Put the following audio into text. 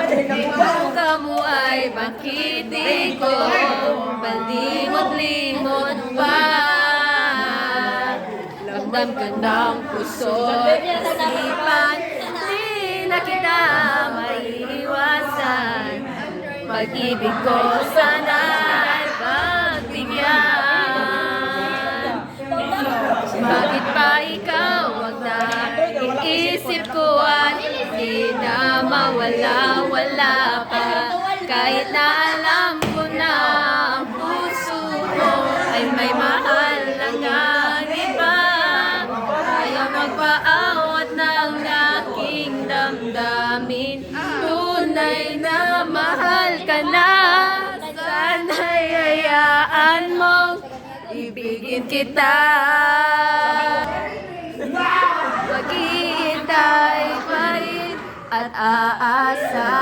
Kung kamu ay bakit ko palimot-limot pa. Ramdam ka ng puso at isipan, di na kita maiiwasan. Pag-ibig ko sana'y pagbigyan. Bakit pa ikaw wag na iisip ko at hindi na mawala-wala pa. Kahit na alam ko na ang puso mo ay may mahal ng iba. Ayaw magpaawat ng aking damdamin. Tunay na mahal ka na. Sana'y hayaan mong ibigin kita. Maghihintay pa rin at aasa.